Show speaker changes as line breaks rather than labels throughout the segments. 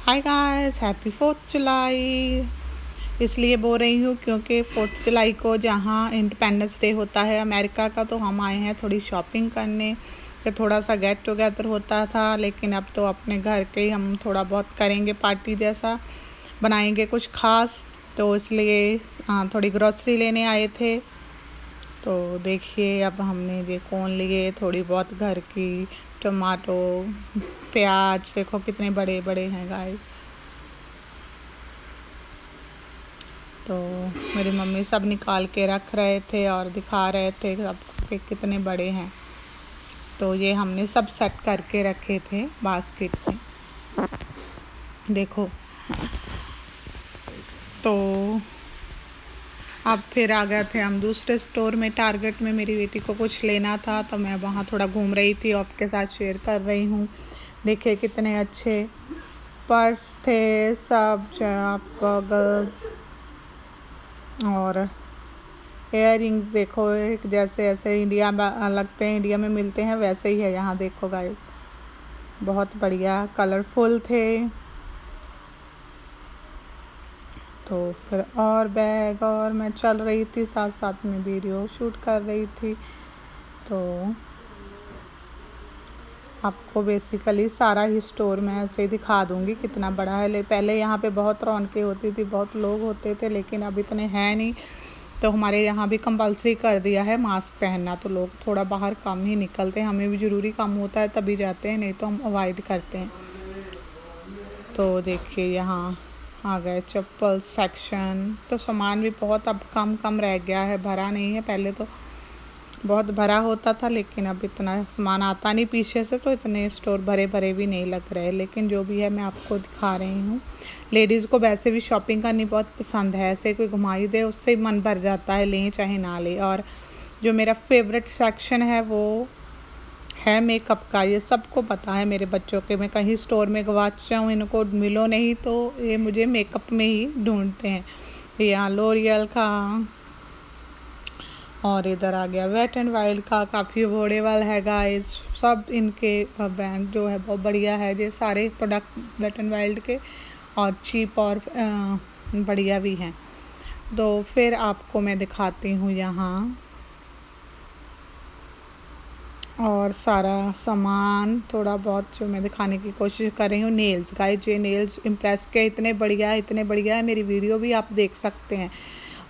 Hi guys, happy 4th जुलाई। इसलिए बोल रही हूँ क्योंकि 4th जुलाई को जहाँ इंडिपेंडेंस डे होता है अमेरिका का, तो हम आए हैं थोड़ी शॉपिंग करने। फिर थोड़ा सा गेट टुगेदर होता था, लेकिन अब तो अपने घर के ही हम थोड़ा बहुत करेंगे, पार्टी जैसा बनाएंगे कुछ ख़ास। तो इसलिए थोड़ी ग्रॉसरी लेने आए थे। तो देखिए अब हमने ये कौन लिए, थोड़ी बहुत घर की टमाटो, प्याज देखो कितने बड़े बड़े हैं गाइस। तो मेरी मम्मी सब निकाल के रख रहे थे और दिखा रहे थे सब के कितने बड़े हैं। तो ये हमने सब सेट करके रखे थे बास्केट में, देखो। तो अब फिर आ गए थे हम दूसरे स्टोर में, टारगेट में। मेरी बेटी को कुछ लेना था तो मैं वहाँ थोड़ा घूम रही थी, आपके साथ शेयर कर रही हूँ। देखिए कितने अच्छे पर्स थे, सब गॉगल्स और इयर रिंग्स। देखो एक जैसे ऐसे इंडिया में लगते हैं, इंडिया में मिलते हैं वैसे ही है यहाँ। देखो गाइस, बहुत बढ़िया कलरफुल थे। तो फिर और बैग, और मैं चल रही थी साथ साथ में वीडियो शूट कर रही थी। तो आपको बेसिकली सारा ही स्टोर में ऐसे ही दिखा दूंगी कितना बड़ा है। पहले यहाँ पे बहुत रौनकें होती थी, बहुत लोग होते थे, लेकिन अब इतने हैं नहीं। तो हमारे यहाँ भी कंपलसरी कर दिया है मास्क पहनना, तो लोग थोड़ा बाहर कम ही निकलते हैं। हमें भी ज़रूरी काम होता है तभी जाते हैं, नहीं तो हम अवॉइड करते हैं। तो देखिए यहाँ आ गए चप्पल सेक्शन। तो सामान भी बहुत अब कम कम रह गया है, भरा नहीं है। पहले तो बहुत भरा होता था, लेकिन अब इतना सामान आता नहीं पीछे से, तो इतने स्टोर भरे भरे भी नहीं लग रहे। लेकिन जो भी है मैं आपको दिखा रही हूँ। लेडीज़ को वैसे भी शॉपिंग करनी बहुत पसंद है, ऐसे कोई घुमाई दे उससे ही मन भर जाता है, लें चाहे ना ले। और जो मेरा फेवरेट सेक्शन है वो है मेकअप का। ये सबको पता है मेरे बच्चों के, मैं कहीं स्टोर में गवाच जाऊँ, इनको मिलो नहीं तो ये मुझे मेकअप में ही ढूंढते हैं। यहाँ लोरियल का, और इधर आ गया वेट एंड वाइल्ड का, काफ़ी अफोर्डेबल है गाइस। सब इनके ब्रांड जो है बहुत बढ़िया है। ये सारे प्रोडक्ट वेट एंड वाइल्ड के और चीप और बढ़िया भी हैं। तो फिर आपको मैं दिखाती हूँ यहाँ और सारा सामान थोड़ा बहुत जो मैं दिखाने की कोशिश कर रही हूँ। नेल्स गाइस, ये नेल्स इम्प्रेस के इतने बढ़िया है, इतने बढ़िया है। मेरी वीडियो भी आप देख सकते हैं।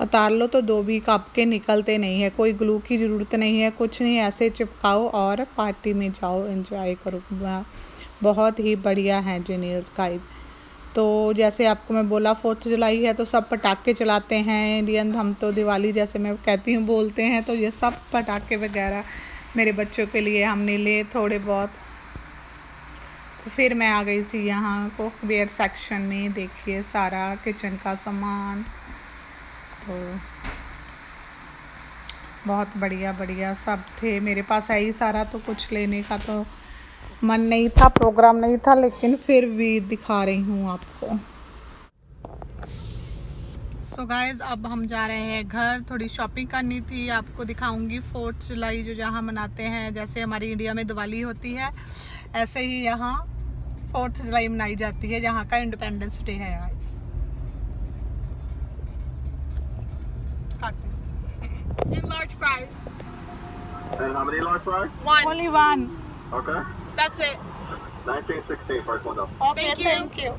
उतार लो तो दो भी कप के निकलते नहीं है, कोई ग्लू की ज़रूरत नहीं है, कुछ नहीं, ऐसे चिपकाओ और पार्टी में जाओ, एंजॉय करो। बहुत ही बढ़िया है जो नेल्स गाइस। तो जैसे आपको मैं बोला 4th जुलाई है तो सब पटाखे चलाते हैं इंडियन। हम तो दिवाली जैसे मैं कहती हूँ बोलते हैं। तो ये सब पटाखे वगैरह मेरे बच्चों के लिए हमने लिए थोड़े बहुत। तो फिर मैं आ गई थी यहाँ कुकवेयर सेक्शन में। देखिए सारा किचन का सामान, तो बहुत बढ़िया बढ़िया सब थे। मेरे पास है ही सारा, तो कुछ लेने का तो मन नहीं था, प्रोग्राम नहीं था, लेकिन फिर भी दिखा रही हूँ आपको। सो गाइज अब हम जा रहे हैं घर, थोड़ी शॉपिंग करनी थी। आपको दिखाऊंगी 4th जुलाई जो जहाँ मनाते हैं। जैसे हमारी इंडिया में दिवाली होती है, ऐसे ही यहाँ 4th जुलाई मनाई जाती है, जहाँ का इंडिपेंडेंस डे है guys.
And large fries.
And how many large fries?
One.
Only one.
Okay.
That's it.
1916 first window.
Okay, thank you.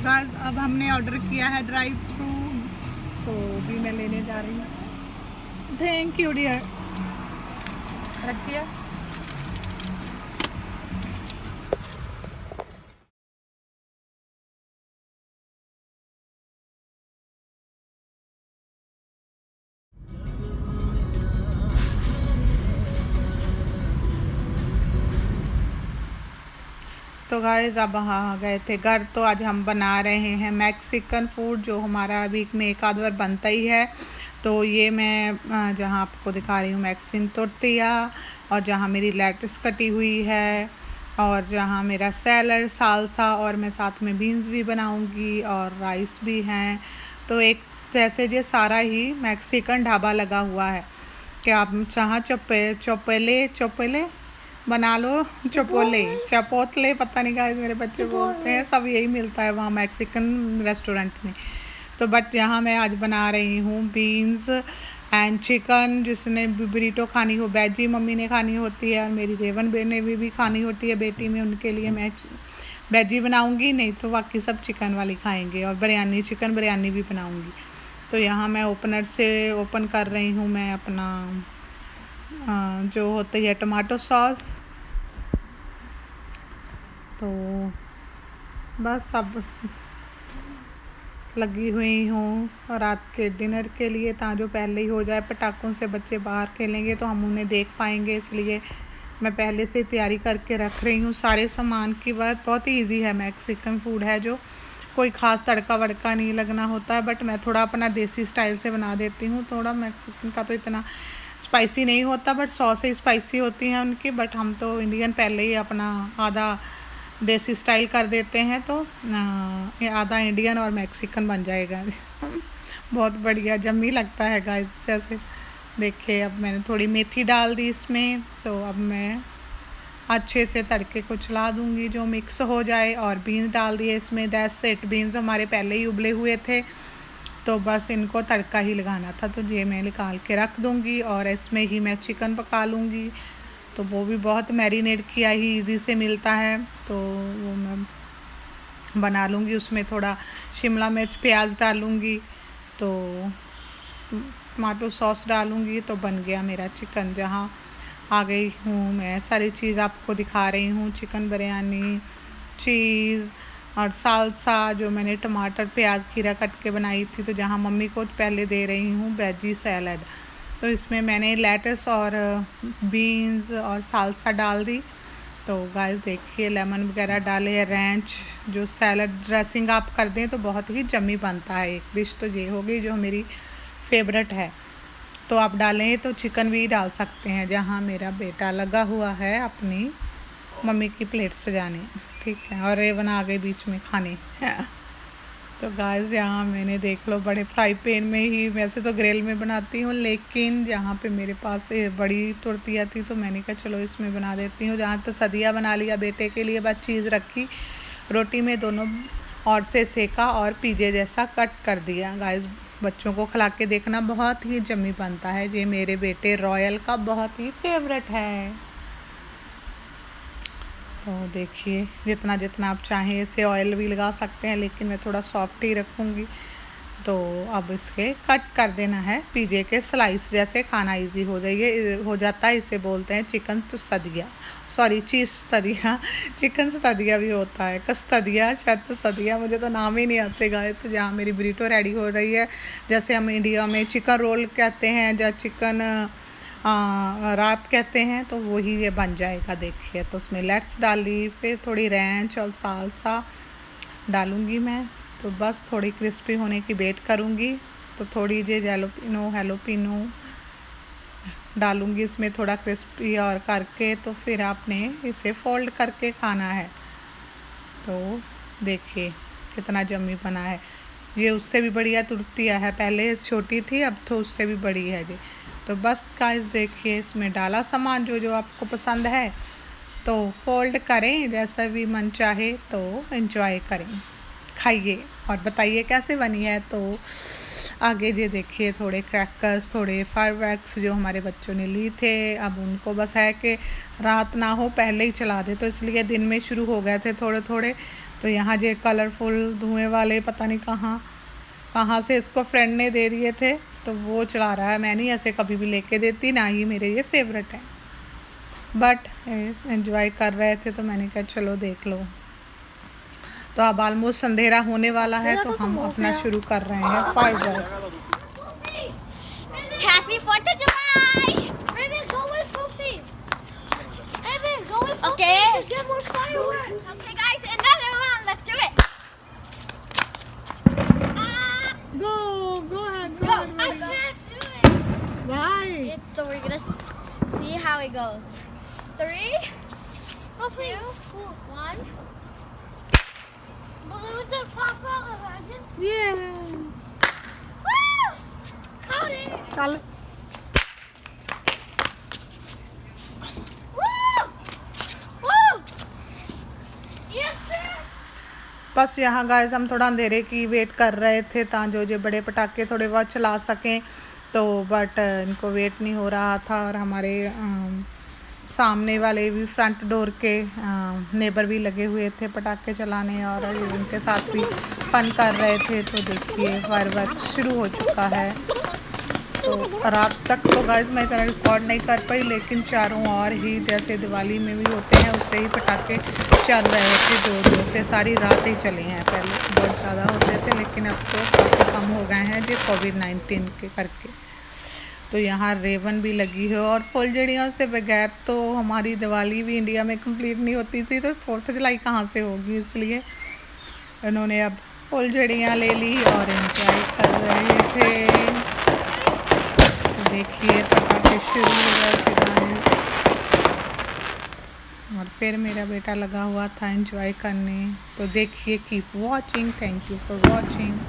Guys अब हमने ऑर्डर किया है ड्राइव थ्रू, तो भी मैं लेने जा रही हूँ। Thank you dear. रखिए। तो गाइस अब हाँ गए थे घर, तो आज हम बना रहे हैं मैक्सिकन फूड, जो हमारा वीक में एक आध बार बनता ही है। तो ये मैं जहाँ आपको दिखा रही हूँ मैक्सिकन टोर्टिया, और जहाँ मेरी लेट्स कटी हुई है, और जहाँ मेरा सैलड सालसा, और मैं साथ में बीन्स भी बनाऊँगी और राइस भी हैं। तो एक जैसे ये सारा ही मैक्सिकन ढाबा लगा हुआ है कि आप जहाँ चौपेले बना लो चपोले चपोतले, पता नहीं गाइस मेरे बच्चे बोलते हैं, सब यही मिलता है वहाँ मैक्सिकन रेस्टोरेंट में। तो बट यहाँ मैं आज बना रही हूँ बीन्स एंड चिकन। जिसने बरीटो खानी हो, वेजी मम्मी ने खानी होती है और मेरी रेवन ने भी खानी होती है बेटी में, उनके लिए मैं वेजी बनाऊँगी, नहीं तो बाकी सब चिकन वाली खाएँगे। और बिरयानी, चिकन बिरयानी भी बनाऊँगी। तो यहाँ मैं ओपनर से ओपन कर रही हूँ मैं अपना जो होती है टमाटो सॉस। तो बस अब लगी हुई हूँ रात के डिनर के लिए, ताकि पहले ही हो जाए। पटाखों से बच्चे बाहर खेलेंगे तो हम उन्हें देख पाएंगे, इसलिए मैं पहले से तैयारी करके रख रही हूँ सारे सामान की। बात बहुत ही ईजी है, मैक्सिकन फूड है जो कोई ख़ास तड़का वड़का नहीं लगना होता है। बट मैं थोड़ा अपना देसी स्टाइल से बना देती हूँ। थोड़ा मैक्सिकन का तो इतना स्पाइसी नहीं होता, बट सॉस से स्पाइसी होती हैं उनकी। बट हम तो इंडियन पहले ही अपना आधा देसी स्टाइल कर देते हैं, तो ये आधा इंडियन और मैक्सिकन बन जाएगा। बहुत बढ़िया जम्मी लगता है गाइस। जैसे देखिए अब मैंने थोड़ी मेथी डाल दी इसमें, तो अब मैं अच्छे से तड़के को चला दूंगी जो मिक्स हो जाए। और बीन्स डाल दिए इसमें, दैट्स इट। बीन्स हमारे पहले ही उबले हुए थे, तो बस इनको तड़का ही लगाना था, तो ये मैं निकाल के रख दूंगी। और इसमें ही मैं चिकन पका लूँगी, तो वो भी बहुत मैरिनेट किया ही इजी से मिलता है, तो वो मैं बना लूँगी। उसमें थोड़ा शिमला मिर्च प्याज डालूँगी, तो टमाटो सॉस डालूँगी, तो बन गया मेरा चिकन। जहाँ आ गई हूँ मैं, सारी चीज़ आपको दिखा रही हूँ। चिकन बिरयानी, चीज़ और सालसा जो मैंने टमाटर प्याज खीरा कट के बनाई थी। तो जहाँ मम्मी को पहले दे रही हूँ वेजी सैलड, तो इसमें मैंने लेटस और बीन्स और सालसा डाल दी। तो गाइस देखिए लेमन वगैरह डाले, रेंच जो सैलड ड्रेसिंग आप कर दें तो बहुत ही जमी बनता है। एक डिश तो ये होगी जो मेरी फेवरेट है, तो आप डालें तो चिकन भी डाल सकते हैं। जहाँ मेरा बेटा लगा हुआ है अपनी मम्मी की प्लेट सजाने, ठीक है, और रेवन आ गए बीच में खाने। तो गाइस यहाँ मैंने देख लो बड़े फ्राई पैन में ही, वैसे तो ग्रिल में बनाती हूँ, लेकिन जहाँ पे मेरे पास बड़ी तुर्तियाँ थी तो मैंने कहा चलो इसमें बना देती हूँ। जहाँ तो सदिया बना लिया बेटे के लिए, बस चीज़ रखी रोटी में दोनों और से सेका और पिज़्ज़ा जैसा कट कर दिया। गाइस बच्चों को खिला के देखना, बहुत ही जमी बनता है। ये मेरे बेटे रॉयल का बहुत ही फेवरेट है। तो देखिए जितना जितना आप चाहें इसे ऑयल भी लगा सकते हैं, लेकिन मैं थोड़ा सॉफ्ट ही रखूँगी। तो अब इसके कट कर देना है पिज़्ज़ा के स्लाइस जैसे, खाना इजी हो जाता है। इसे बोलते हैं चिकन तस्तदिया, सॉरी चीज़ सदिया। चिकन सदिया भी होता है, कस्तदिया शायद सदिया, मुझे तो नाम ही नहीं आते गाए। तो जहाँ मेरी बरीटो रेडी हो रही है, जैसे हम इंडिया में चिकन रोल कहते हैं या चिकन रैप कहते हैं, तो वही ये बन जाएगा। देखिए तो उसमें लेट्स डाली, फिर थोड़ी रेंच और सालसा डालूँगी मैं। तो बस थोड़ी क्रिस्पी होने की वेट करूँगी। तो थोड़ी जे हेलोपिनो डालूँगी इसमें, थोड़ा क्रिस्पी और करके, तो फिर आपने इसे फोल्ड करके खाना है। तो देखिए कितना जम्मी बना है। ये उससे भी बढ़िया तुर्तिया है, पहले छोटी थी अब तो उससे भी बड़ी है जी। तो बस गाइस देखिए इसमें डाला सामान जो जो आपको पसंद है, तो फोल्ड करें जैसा भी मन चाहे, तो एंजॉय करें, खाइए और बताइए कैसे बनी है। तो आगे ये देखिए थोड़े क्रैकर्स, थोड़े फायरवर्क्स जो हमारे बच्चों ने ली थे, अब उनको बस है कि रात ना हो पहले ही चला दे, तो इसलिए दिन में शुरू हो गए थे थोड़े थोड़े। तो यहाँ ये कलरफुल धुएं वाले पता नहीं कहाँ से इसको फ्रेंड ने दे दिए थे, तो वो चला रहा है। मैं नहीं ऐसे कभी भी लेके देती, ना ही मेरे ये फेवरेट है, बट एंजॉय कर रहे थे तो मैंने कहा चलो देख लो। तो अब ऑलमोस्ट अंधेरा होने वाला है, तो हम अपना शुरू कर रहे हैं fireworks.
Happy 4th of July! Okay.
Get more fireworks.
Okay, guys, another one. Let's do it.
Go ahead,
Go. I can't do it.
Why?
So we're gonna see how it goes. 3, 2, 1. Balloons are pop out, imagine.
Yeah.
Woo! Caught it.
चल
Woo!
बस यहाँ guys हम थोड़ा अंधेरे की wait कर रहे थे ताकि जो बड़े पटाखे थोड़े बहुत चला सकें, तो बट इनको वेट नहीं हो रहा था। और हमारे सामने वाले भी फ्रंट डोर के नेबर भी लगे हुए थे पटाखे चलाने और उनके साथ भी फन कर रहे थे। तो देखिए फायरवर्क शुरू हो चुका है। तो रात तक तो गाइस मैं इतना रिकॉर्ड नहीं कर पाई, लेकिन चारों ओर ही जैसे दिवाली में भी होते हैं उससे ही पटाखे चल रहे थे जोर जोर से। सारी रात ही चले हैं, पहले बहुत ज़्यादा होते थे लेकिन अब तो काफ़ी कम हो गए हैं जो कोविड-19 के करके। तो यहाँ रेवन भी लगी है और फुलझड़ियों से बगैर तो हमारी दिवाली भी इंडिया में कंप्लीट नहीं होती थी, तो 4th जुलाई कहाँ से होगी, इसलिए इन्होंने अब फुलझड़ियाँ ले ली और एंजॉय कर रहे थे। देखिए पटाखे शुरू हो गए थे गाइस और फिर मेरा बेटा लगा हुआ था एंजॉय करने। तो देखिए keep watching, thank you for watching.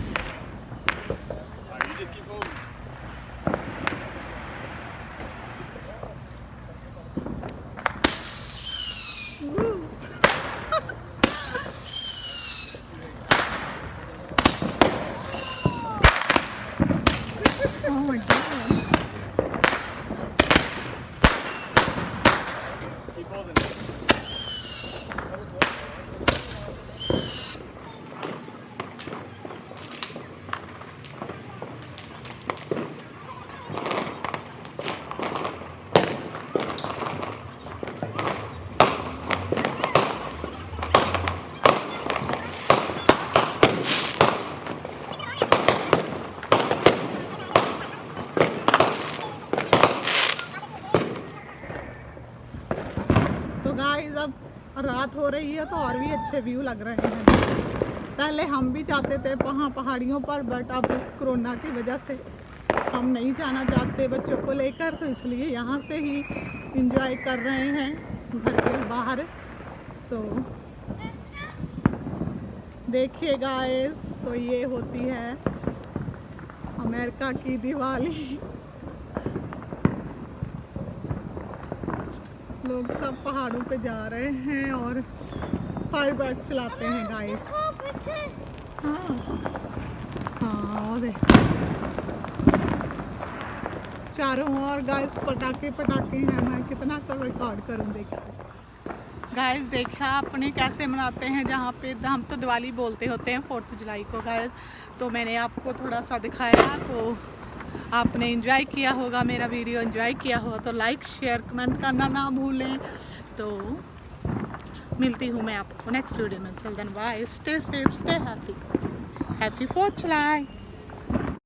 Oh my God. तो गाइस अब रात हो रही है तो और भी अच्छे व्यू लग रहे हैं। पहले हम भी जाते थे वहाँ पहाड़ियों पर, बट अब इस कोरोना की वजह से हम नहीं जाना चाहते बच्चों को लेकर, तो इसलिए यहाँ से ही एंजॉय कर रहे हैं घर के बाहर। तो देखिए गाइस, तो ये होती है अमेरिका की दिवाली। लोग सब पहाड़ों पे जा रहे हैं और फायरवर्क चलाते हैं गाइस। हाँ हाँ, और चारों ओर गाइस पटाखे पटाखे हैं। मैं कितना कर रिकॉर्ड करूँ। देखिए गाइस, देखा आपने कैसे मनाते हैं, जहाँ पे हम तो दिवाली बोलते होते हैं 4th जुलाई को गाइस। तो मैंने आपको थोड़ा सा दिखाया, तो आपने एंजॉय किया होगा, मेरा वीडियो एंजॉय किया होगा तो लाइक शेयर कमेंट करना ना भूलें। तो मिलती हूँ मैं आपको नेक्स्ट वीडियो में। Till then bye, stay safe, stay happy, happy 4th जुलाई।